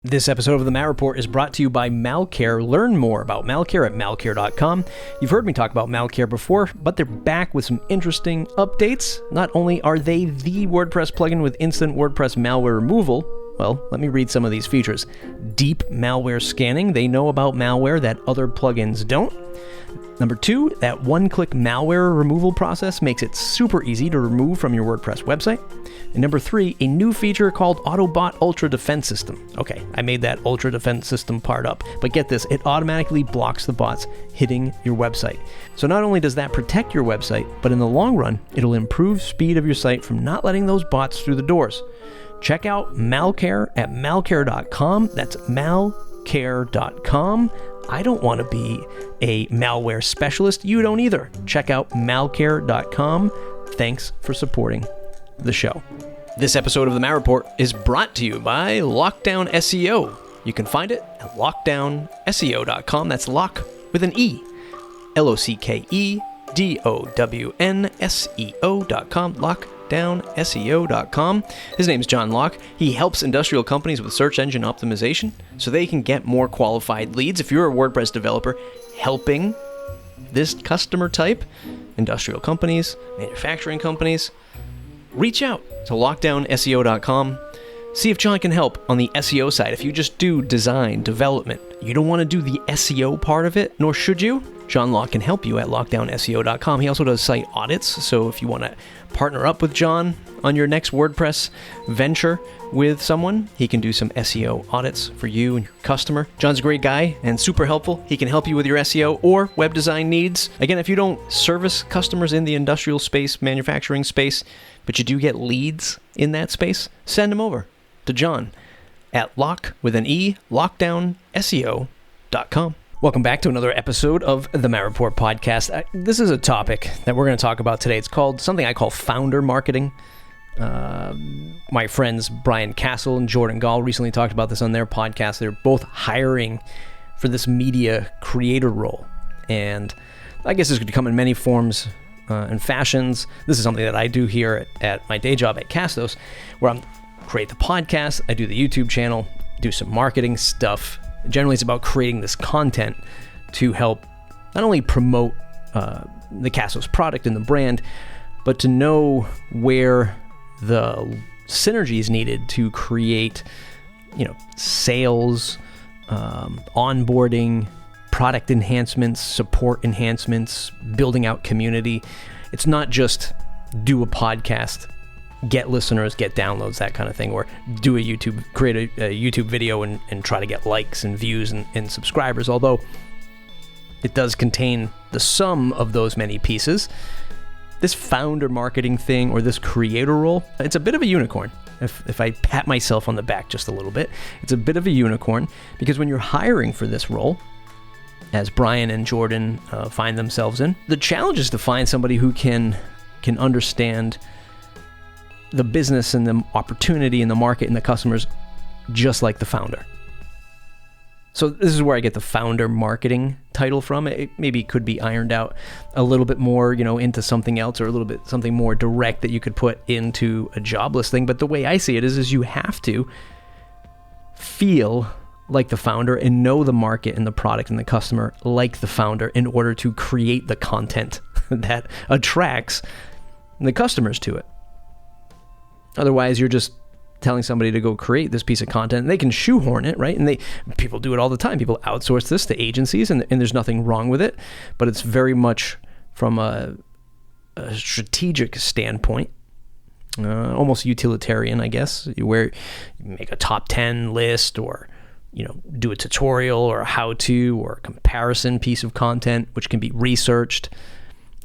This episode of the Mal Report is brought to you by Malcare. Learn more about Malcare at malcare.com. You've heard me talk about Malcare before, but they're back with some interesting updates. Not only are they the WordPress plugin with instant WordPress malware removal, well, let me read some of these features. Deep malware scanning. They know about malware that other plugins don't. Number 2, that one-click malware removal process makes it super easy to remove from your WordPress website. And number 3, a new feature called Autobot Ultra Defense System. Okay, I made that Ultra Defense System part up, but get this, it automatically blocks the bots hitting your website. So not only does that protect your website, but in the long run, it'll improve speed of your site from not letting those bots through the doors. Check out Malcare at malcare.com. That's malcare.com. I don't want to be a malware specialist. You don't either. Check out malcare.com. Thanks for supporting the show. This episode of the Mal Report is brought to you by Lockdown SEO. You can find it at lockdownseo.com. That's lock with an E. LOCKEDOWNSEO.com. LockdownSEO.com. His name's John Locke. He helps industrial companies with search engine optimization so they can get more qualified leads. If you're a WordPress developer helping this customer type, industrial companies, manufacturing companies, reach out to lockdownseo.com. See if John can help on the SEO side. If you just do design, development, you don't want to do the SEO part of it, nor should you, John Locke can help you at lockdownseo.com. He also does site audits, so if you want to partner up with John on your next WordPress venture with someone, he can do some SEO audits for you and your customer. John's a great guy and super helpful. He can help you with your SEO or web design needs. Again, if you don't service customers in the industrial space, manufacturing space, but you do get leads in that space, send them over to John at lockdownseo.com. Welcome back to another episode of the Mal Report podcast. This is a topic that we're going to talk about today. It's called something I call founder marketing. My friends Brian Castle and Jordan Gall recently talked about this on their podcast. They're both hiring for this media creator role. And I guess this could come in many forms and fashions. This is something that I do here at my day job at Castos, where I create the podcast, I do the YouTube channel, do some marketing stuff. Generally, it's about creating this content to help not only promote the Castos product and the brand, but to know where the synergy is needed to create, sales, onboarding, product enhancements, support enhancements, building out community. It's not just do a podcast, get listeners, get downloads, that kind of thing, or do create a YouTube video and try to get likes and views and subscribers, although it does contain the sum of those many pieces. This founder marketing thing or this creator role, it's a bit of a unicorn. If I pat myself on the back just a little bit, it's a bit of a unicorn because when you're hiring for this role, as Brian and Jordan find themselves in, the challenge is to find somebody who can understand the business and the opportunity in the market and the customers just like the founder. So this is where I get the founder marketing title from. It maybe could be ironed out a little bit more, into something else or a little bit something more direct that you could put into a job listing. But the way I see it is you have to feel like the founder and know the market and the product and the customer like the founder in order to create the content that attracts the customers to it. Otherwise, you're just telling somebody to go create this piece of content. They can shoehorn it, right? And people do it all the time. People outsource this to agencies, and there's nothing wrong with it. But it's very much from a strategic standpoint, almost utilitarian, I guess, where you make a top 10 list or do a tutorial or a how-to or a comparison piece of content, which can be researched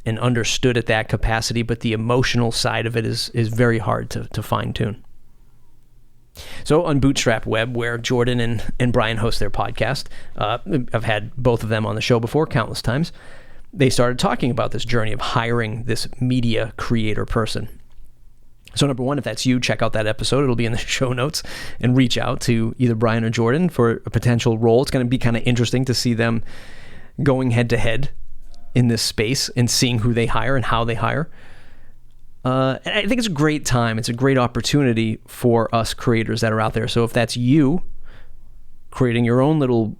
and understood at that capacity, but the emotional side of it is very hard to fine-tune. So on Bootstrapped Web, where Jordan and Brian host their podcast, I've had both of them on the show before countless times, they started talking about this journey of hiring this media creator person. So number one, if that's you, check out that episode. It'll be in the show notes, and reach out to either Brian or Jordan for a potential role. It's going to be kind of interesting to see them going head-to-head in this space and seeing who they hire and how they hire. And I think it's a great time. It's a great opportunity for us creators that are out there. So if that's you, creating your own little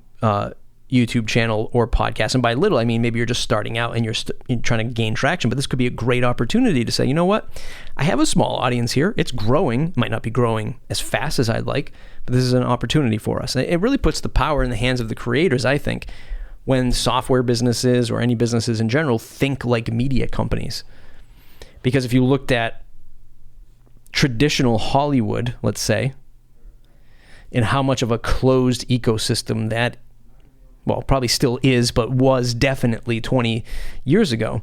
YouTube channel or podcast. And by little, I mean maybe you're just starting out and you're trying to gain traction, but this could be a great opportunity to say, you know what, I have a small audience here. It's growing, might not be growing as fast as I'd like, but this is an opportunity for us. It really puts the power in the hands of the creators, I think, when software businesses or any businesses in general think like media companies. Because if you looked at traditional Hollywood, let's say, and how much of a closed ecosystem that, well, probably still is, but was definitely 20 years ago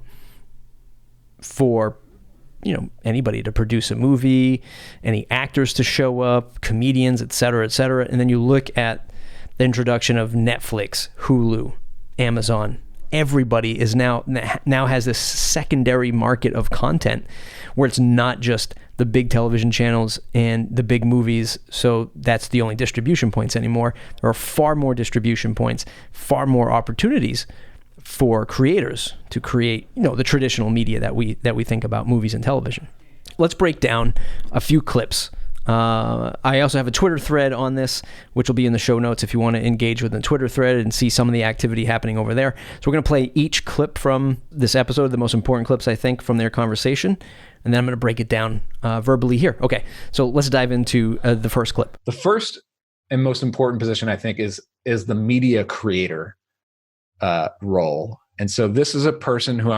for, anybody to produce a movie, any actors to show up, comedians, et cetera, et cetera. And then you look at the introduction of Netflix, Hulu, Amazon. Everybody is now has this secondary market of content where it's not just the big television channels and the big movies. So that's the only distribution points anymore. There are far more distribution points, far more opportunities for creators to create, the traditional media that we think about, movies and television. Let's break down a few clips. I also have a Twitter thread on this, which will be in the show notes if you want to engage with the Twitter thread and see some of the activity happening over there. So we're going to play each clip from this episode, the most important clips, I think, from their conversation. And then I'm going to break it down verbally here. Okay, so let's dive into the first clip. The first and most important position, I think, is the media creator role. And so this is a person who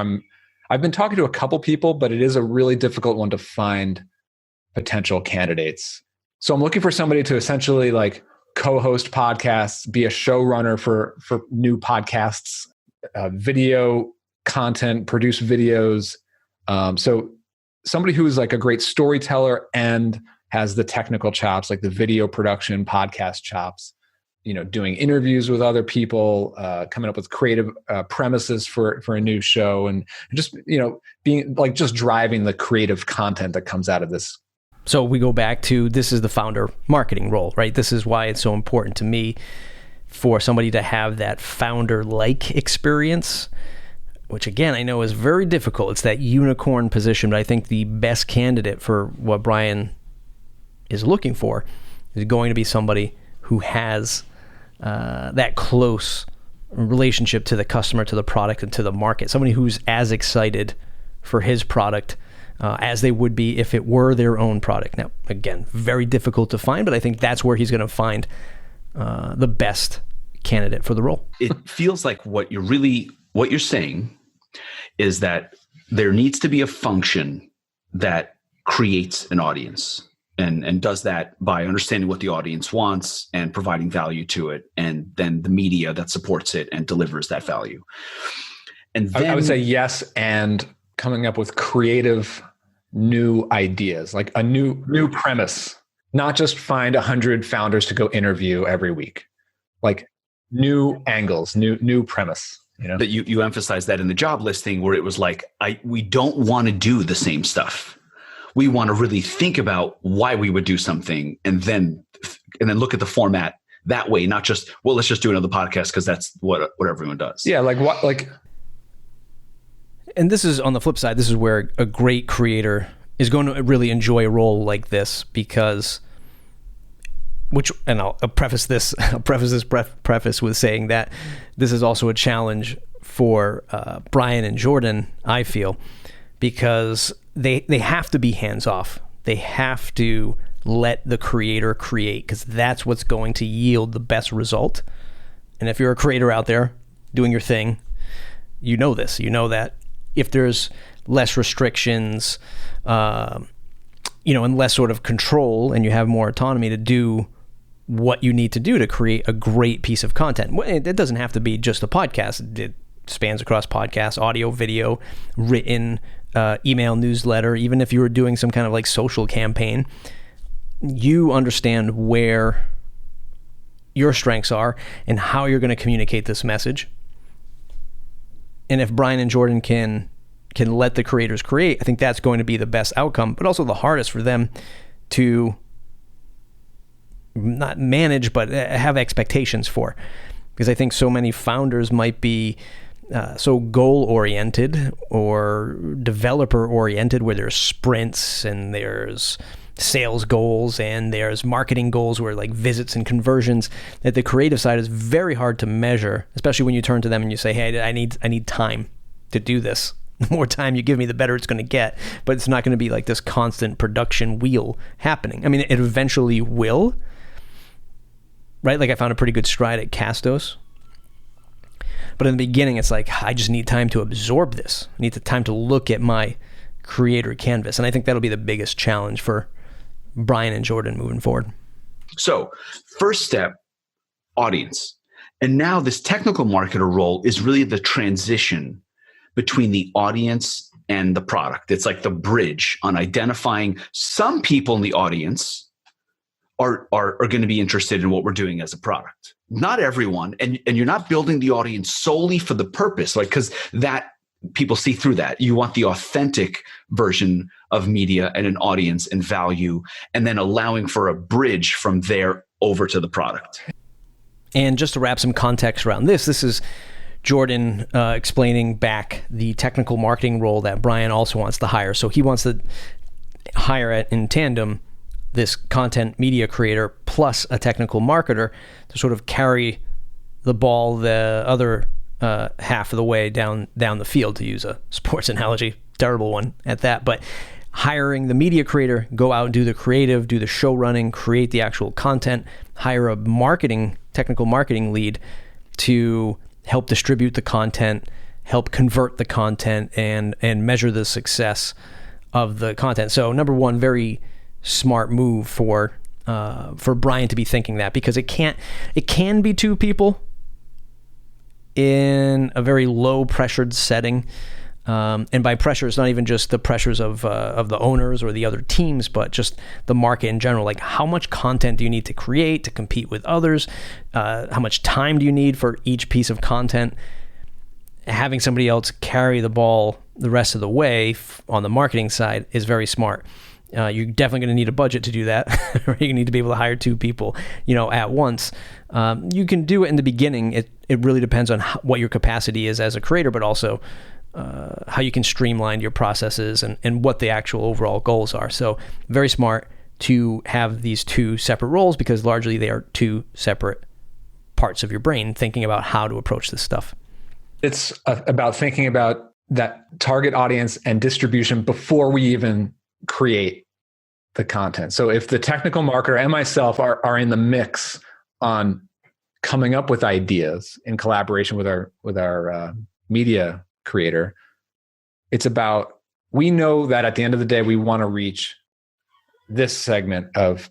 I've been talking to a couple people, but it is a really difficult one to find potential candidates. So I'm looking for somebody to essentially like co-host podcasts, be a showrunner for new podcasts, video content, produce videos. So somebody who is like a great storyteller and has the technical chops, like the video production, podcast chops, doing interviews with other people, coming up with creative premises for a new show, and just, being like just driving the creative content that comes out of this. So we go back to, this is the founder marketing role, right? This is why it's so important to me for somebody to have that founder-like experience, which again, I know is very difficult. It's that unicorn position, but I think the best candidate for what Brian is looking for is going to be somebody who has that close relationship to the customer, to the product, and to the market. Somebody who's as excited for his product as they would be if it were their own product. Now, again, very difficult to find, but I think that's where he's going to find the best candidate for the role. It feels like what you're saying is that there needs to be a function that creates an audience and does that by understanding what the audience wants and providing value to it, and then the media that supports it and delivers that value. And then, I would say yes, and coming up with creative new ideas, like a new premise, not just find 100 founders to go interview every week, like new angles, new premise. That you emphasize that in the job listing, where it was like, we don't want to do the same stuff. We want to really think about why we would do something, and then look at the format that way, not just, well, let's just do another podcast because that's what everyone does. Yeah, like what, like. And this is on the flip side. This is where a great creator is going to really enjoy a role like this, because, and I'll preface this with saying that this is also a challenge for Brian and Jordan, I feel, because they have to be hands off. They have to let the creator create, because that's what's going to yield the best result. And if you're a creator out there doing your thing, you know this. You know that if there's less restrictions, and less sort of control, and you have more autonomy to do what you need to do to create a great piece of content. It doesn't have to be just a podcast. It spans across podcasts, audio, video, written, email, newsletter. Even if you were doing some kind of like social campaign, you understand where your strengths are and how you're going to communicate this message. And if Brian and Jordan can let the creators create, I think that's going to be the best outcome, but also the hardest for them to not manage, but have expectations for. Because I think so many founders might be so goal-oriented or developer-oriented, where there's sprints and there's sales goals and there's marketing goals where like visits and conversions, that the creative side is very hard to measure, especially when you turn to them and you say, hey, I need time to do this. The more time you give me, the better it's going to get. But it's not going to be like this constant production wheel happening. I mean, it eventually will, right? Like I found a pretty good stride at Castos. But in the beginning, it's like, I just need time to absorb this. I need the time to look at my creator canvas. And I think that'll be the biggest challenge for Brian and Jordan moving forward. So first step, audience. And now this technical marketer role is really the transition between the audience and the product. It's like the bridge on identifying some people in the audience are going to be interested in what we're doing as a product. Not everyone. And you're not building the audience solely for the purpose, like, because that people see through that. You want the authentic version of media and an audience and value, and then allowing for a bridge from there over to the product. And just to wrap some context around this is Jordan explaining back the technical marketing role that Brian also wants to hire. So he wants to hire in tandem this content media creator plus a technical marketer to sort of carry the ball the other half of the way down the field, to use a sports analogy. Terrible one at that. But hiring the media creator, go out and do the creative, do the show running, create the actual content, hire a technical marketing lead to help distribute the content, help convert the content, and measure the success of the content. So number one, very smart move for Brian to be thinking that, because it can be two people in a very low pressured setting. And by pressure, it's not even just the pressures of the owners or the other teams, but just the market in general. Like, how much content do you need to create to compete with others? How much time do you need for each piece of content? Having somebody else carry the ball the rest of the way on the marketing side is very smart. You're definitely going to need a budget to do that. You need to be able to hire two people, at once. You can do it in the beginning. It really depends on what your capacity is as a creator, but also how you can streamline your processes and what the actual overall goals are. So very smart to have these two separate roles, because largely they are two separate parts of your brain thinking about how to approach this stuff. It's about thinking about that target audience and distribution before we even create the content. So if the technical marketer and myself are in the mix on coming up with ideas in collaboration with our media creator, it's about, we know that at the end of the day, we want to reach this segment of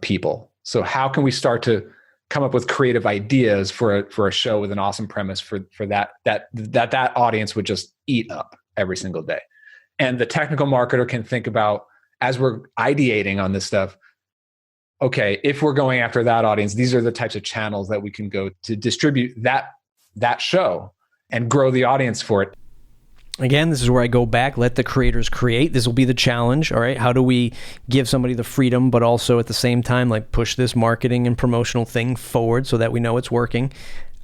people. So how can we start to come up with creative ideas for a show with an awesome premise for that audience would just eat up every single day? And the technical marketer can think about, as we're ideating on this stuff, okay, if we're going after that audience, these are the types of channels that we can go to distribute that show and grow the audience for it. Again, this is where I go back, let the creators create. This will be the challenge, all right? How do we give somebody the freedom, but also at the same time, like, push this marketing and promotional thing forward so that we know it's working?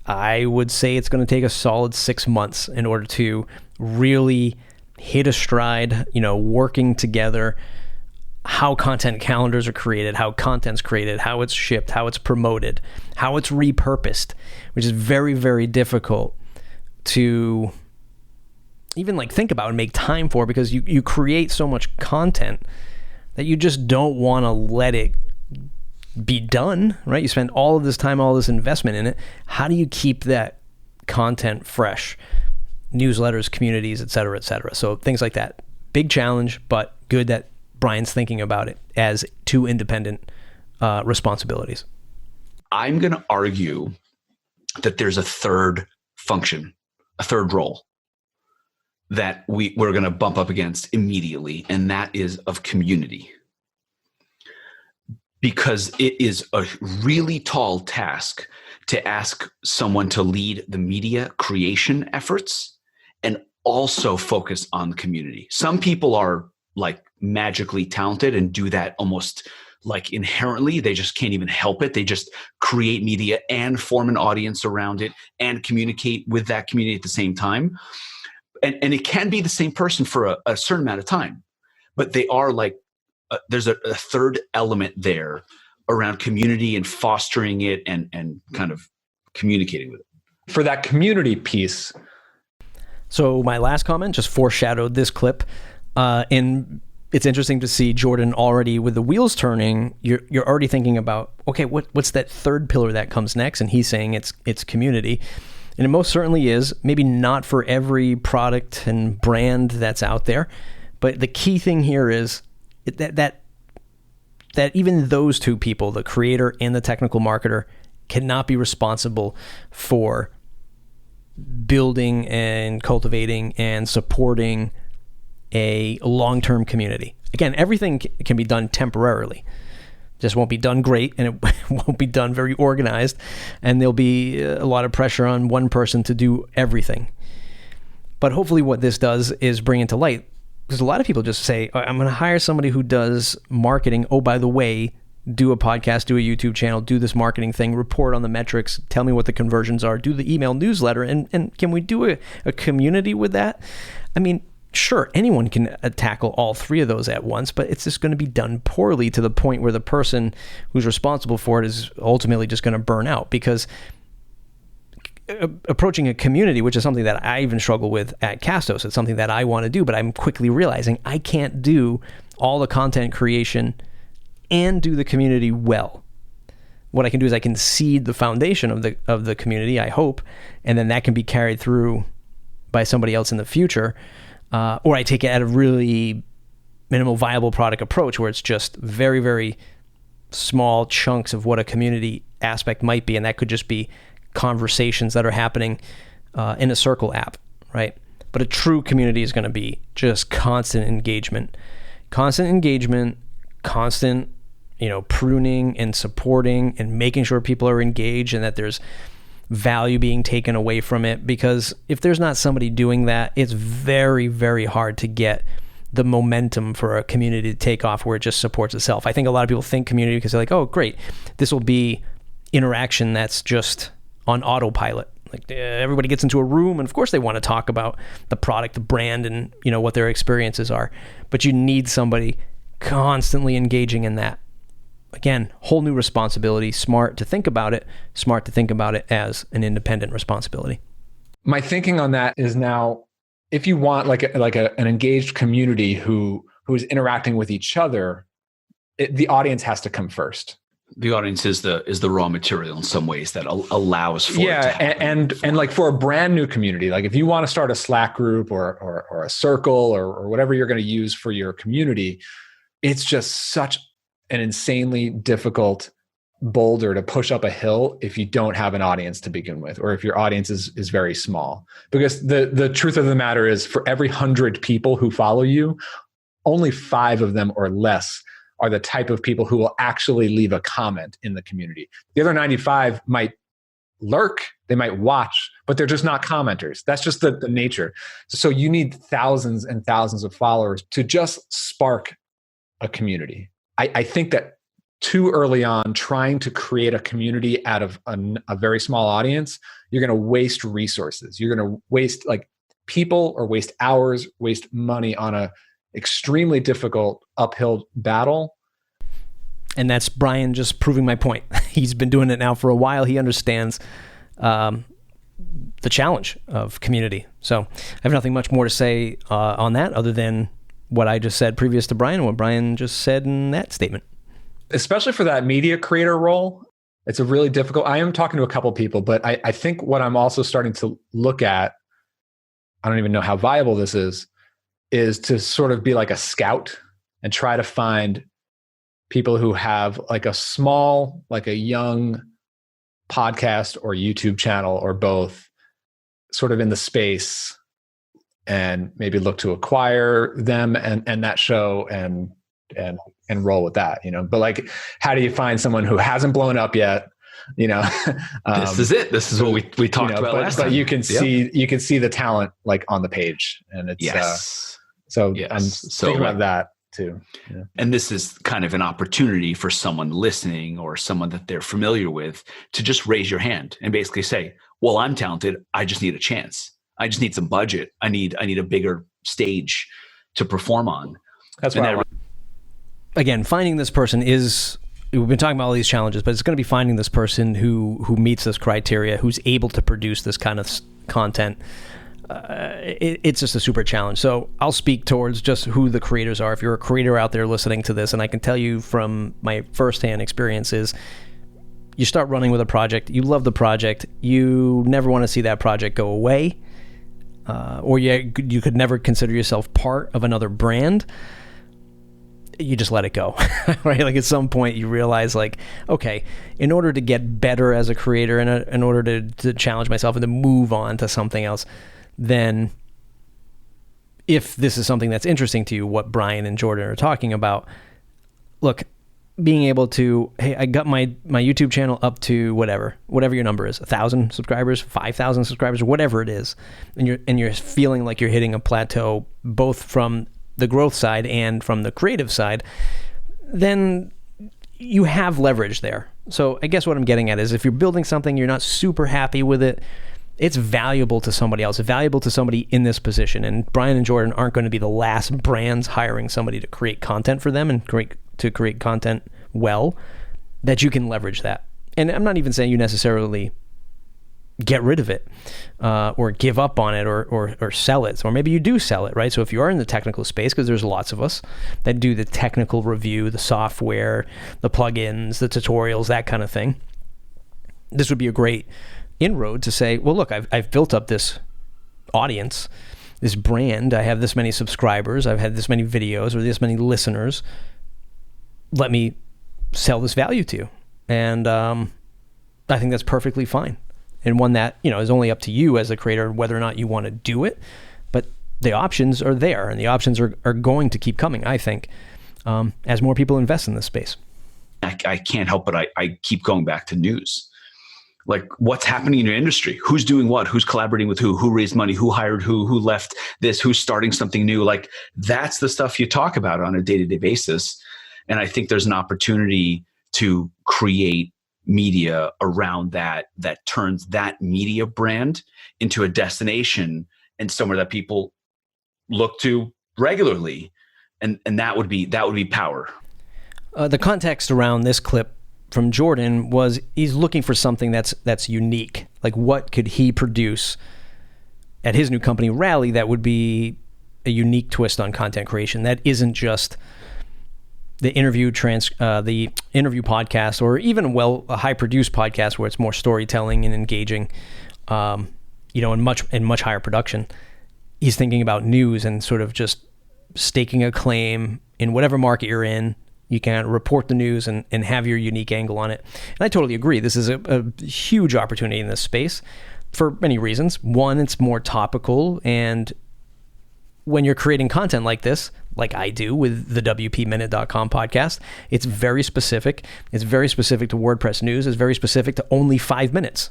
I would say it's going to take a solid 6 months in order to really hit a stride, working together, how content calendars are created, how content's created, how it's shipped, how it's promoted, how it's repurposed, which is very, very difficult to even think about and make time for, because you create so much content that you just don't want to let it be done, right? You spend all of this time, all this investment in it. How do you keep that content fresh? Newsletters, communities, et cetera, et cetera. So things like that. Big challenge, but good that Brian's thinking about it as two independent responsibilities. I'm going to argue that there's a third function, a third role that we're going to bump up against immediately, and that is of community. Because it is a really tall task to ask someone to lead the media creation efforts and also focus on the community. Some people are magically talented and do that almost inherently. They just can't even help it. They just create media and form an audience around it and communicate with that community at the same time. And it can be the same person for a certain amount of time, but they are a third element there around community and fostering it and kind of communicating with it. For that community piece. So my last comment just foreshadowed this clip. And it's interesting to see Jordan already with the wheels turning. You're already thinking about, okay, what's that third pillar that comes next? And he's saying it's community. And it most certainly is, maybe not for every product and brand that's out there. But the key thing here is that even those two people, the creator and the technical marketer, cannot be responsible for building and cultivating and supporting a long-term community. Again, everything can be done temporarily. Just won't be done great, and it won't be done very organized, and there'll be a lot of pressure on one person to do everything. But hopefully what this does is bring into light, because a lot of people just say, I'm going to hire somebody who does marketing. Oh, by the way, do a podcast, do a YouTube channel, do this marketing thing, report on the metrics, tell me what the conversions are, do the email newsletter, and can we do a community with that? I mean, sure, anyone can tackle all three of those at once, but it's just going to be done poorly to the point where the person who's responsible for it is ultimately just going to burn out. Because approaching a community, which is something that I even struggle with at Castos, it's something that I want to do, but I'm quickly realizing I can't do all the content creation and do the community well. What I can do is I can seed the foundation of the community, I hope, and then that can be carried through by somebody else in the future. Or I take it at a really minimal viable product approach where it's just very, very small chunks of what a community aspect might be. And that could just be conversations that are happening in a Circle app, right? But a true community is going to be just constant engagement, constant, pruning and supporting and making sure people are engaged and that there's value being taken away from it. Because if there's not somebody doing that, it's very, very hard to get the momentum for a community to take off where it just supports itself. I think a lot of people think community because they're like, oh, great, this will be interaction that's just on autopilot. Like everybody gets into a room and of course they want to talk about the product, the brand, and what their experiences are. But you need somebody constantly engaging in that. Again, whole new responsibility, smart to think about it as an independent responsibility. My thinking on that is now, if you want an engaged community who is interacting with each other, the audience has to come first. The audience is the raw material in some ways that allows for it to happen. and like for a brand new community, like if you want to start a Slack group or a circle or whatever you're going to use for your community, it's just such an insanely difficult boulder to push up a hill if you don't have an audience to begin with, or if your audience is very small. Because the truth of the matter is, for every 100 people who follow you, only 5 of them or less are the type of people who will actually leave a comment in the community. The other 95 might lurk, they might watch, but they're just not commenters. That's just the nature. So you need thousands and thousands of followers to just spark a community. I think that too early on, trying to create a community out of a very small audience, you're going to waste resources. You're going to waste people, or waste hours, waste money on a extremely difficult uphill battle. And that's Brian just proving my point. He's been doing it now for a while. He understands the challenge of community. So I have nothing much more to say on that other than what I just said previous to Brian and what Brian just said in that statement. Especially for that media creator role, it's a really difficult. I am talking to a couple people, but I think what I'm also starting to look at, I don't even know how viable this is to sort of be like a scout and try to find people who have like a young podcast or YouTube channel or both, sort of in the space, and maybe look to acquire them and that show and roll with that, But like, how do you find someone who hasn't blown up yet? This is it. This is what we talked about last time. But you can see the talent like on the page, and it's yes. I'm thinking about that too. Yeah. And this is kind of an opportunity for someone listening or someone that they're familiar with to just raise your hand and basically say, well, I'm talented. I just need a chance. I just need some budget. I need a bigger stage to perform on. That's what again, finding this person is, we've been talking about all these challenges, but it's going to be finding this person who meets this criteria, who's able to produce this kind of content. It's just a super challenge. So I'll speak towards just who the creators are. If you're a creator out there listening to this, and I can tell you from my firsthand experiences, you start running with a project, you love the project, you never want to see that project go away, or you could never consider yourself part of another brand. You just let it go, right? Like at some point you realize, like, okay, in order to get better as a creator and in order to challenge myself and to move on to something else, then if this is something that's interesting to you, what Brian and Jordan are talking about, look, being able to, hey, I got my YouTube channel up to whatever your number is, 1,000 subscribers, 5,000 subscribers, whatever it is, and you're feeling like you're hitting a plateau, both from the growth side and from the creative side, then you have leverage there. So I guess what I'm getting at is, if you're building something, you're not super happy with it, it's valuable to somebody else, valuable to somebody in this position. And Brian and Jordan aren't going to be the last brands hiring somebody to create content for them and create content well, that you can leverage that. And I'm not even saying you necessarily get rid of it or give up on it or sell it. Or maybe you do sell it, right? So if you are in the technical space, because there's lots of us that do the technical review, the software, the plugins, the tutorials, that kind of thing, this would be a great inroad to say, well, look, I've built up this audience, this brand, I have this many subscribers, I've had this many videos or this many listeners, let me sell this value to you. And I think that's perfectly fine, and one that, is only up to you as a creator whether or not you want to do it, but the options are there, and the options are going to keep coming, I think, as more people invest in this space. I can't help but I keep going back to news. Like, what's happening in your industry? Who's doing what? Who's collaborating with who? Who raised money? Who hired who left this? Who's starting something new? Like, that's the stuff you talk about on a day-to-day basis. And I think there's an opportunity to create media around that turns that media brand into a destination and somewhere that people look to regularly. And that would be power. The context around this clip from Jordan was, he's looking for something that's unique. Like, what could he produce at his new company, Rally, that would be a unique twist on content creation that isn't just the interview podcast, or even a high produced podcast where it's more storytelling and engaging, and much higher production. He's thinking about news and sort of just staking a claim in whatever market you're in. You can report the news and have your unique angle on it. And I totally agree. This is a huge opportunity in this space for many reasons. One, it's more topical, and when you're creating content like this, like I do with the WPminute.com podcast, it's very specific. It's very specific to WordPress news. It's very specific to only 5 minutes.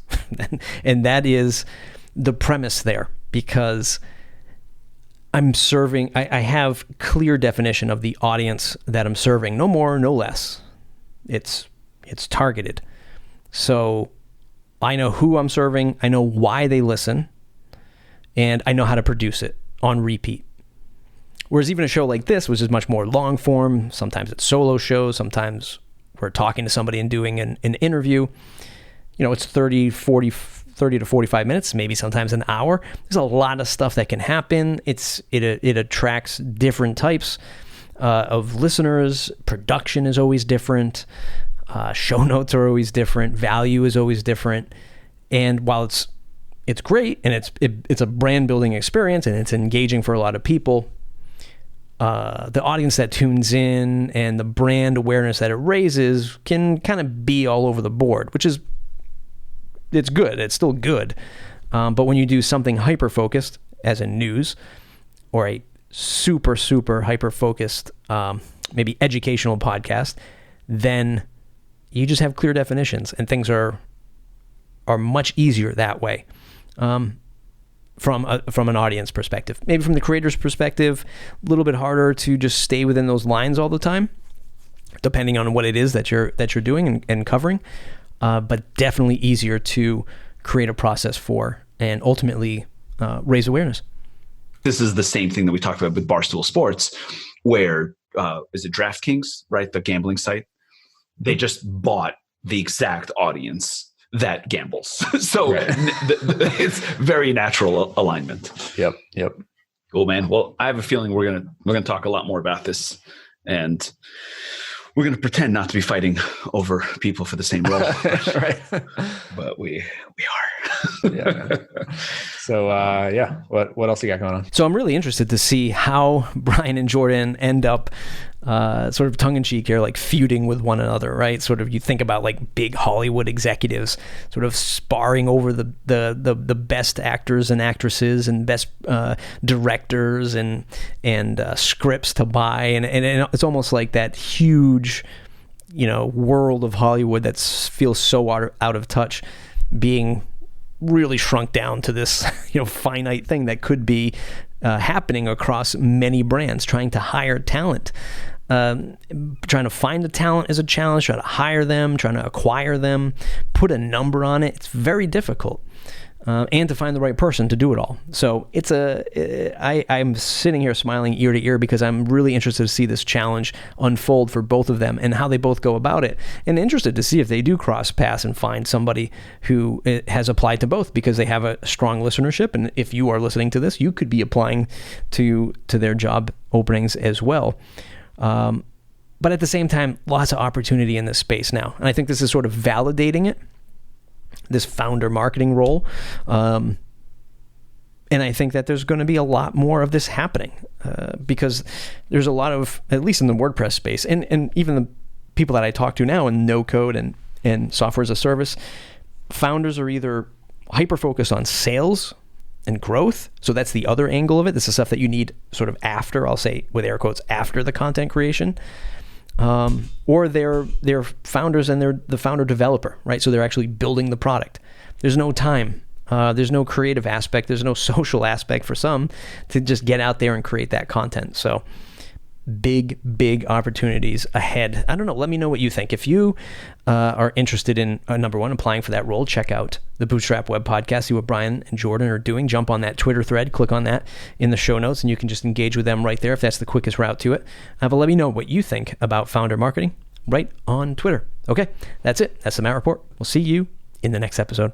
And that is the premise there, because I'm serving, I have clear definition of the audience that I'm serving, no more, no less. It's targeted. So I know who I'm serving, I know why they listen, and I know how to produce it on repeat. Whereas even a show like this, which is much more long form, sometimes it's solo shows, sometimes we're talking to somebody and doing an interview, it's 30 to 45 minutes, maybe sometimes an hour. There's a lot of stuff that can happen. It attracts different types of listeners. Production is always different. Show notes are always different. Value is always different. And while it's great and it's a brand building experience and it's engaging for a lot of people, the audience that tunes in and the brand awareness that it raises can kind of be all over the board, it's good. It's still good. But when you do something hyper-focused, as in news, or a super, super hyper-focused, maybe educational podcast, then you just have clear definitions, and things are much easier that way. From an audience perspective. Maybe from the creator's perspective, a little bit harder to just stay within those lines all the time, depending on what it is that you're doing and covering. But definitely easier to create a process for and ultimately raise awareness. This is the same thing that we talked about with Barstool Sports, where is it DraftKings, right? The gambling site. They just bought the exact audience that gambles. So Right. It's very natural alignment. Yep. Cool, man. Well, I have a feeling we're gonna talk a lot more about this, and we're gonna pretend not to be fighting over people for the same role, Right. but we are. Yeah. So what else you got going on? So I'm really interested to see how Brian and Joran end up sort of tongue-in-cheek here, like feuding with one another, right? Sort of, you think about like big Hollywood executives sort of sparring over the best actors and actresses and best directors and scripts to buy, and it's almost like that huge, world of Hollywood that feels so out of touch, being really shrunk down to this finite thing that could be happening across many brands. Trying to hire talent, trying to find the talent is a challenge. Trying to hire them, trying to acquire them, put a number on it, it's very difficult. And to find the right person to do it all. So I'm sitting here smiling ear to ear because I'm really interested to see this challenge unfold for both of them and how they both go about it, and interested to see if they do cross paths and find somebody who has applied to both, because they have a strong listenership. And if you are listening to this, you could be applying to their job openings as well. But at the same time, lots of opportunity in this space now. And I think this is sort of validating it, this founder marketing role. And I think that there's going to be a lot more of this happening because there's a lot of, at least in the WordPress space, and even the people that I talk to now in no code and software as a service, founders are either hyper-focused on sales and growth. So that's the other angle of it. This is stuff that you need sort of after, I'll say with air quotes, after the content creation. Or they're founders and they're the founder developer, right? So they're actually building the product. There's no time. There's no creative aspect. There's no social aspect for some to just get out there and create that content. So big opportunities ahead. I don't know. Let me know what you think. If you are interested in, number one, applying for that role, check out the Bootstrapped Web podcast, see what Brian and Joran are doing. Jump on that Twitter thread, click on that in the show notes, and you can just engage with them right there if that's the quickest route to it. But let me know what you think about founder marketing right on Twitter. Okay, that's it. That's the Matt Report. We'll see you in the next episode.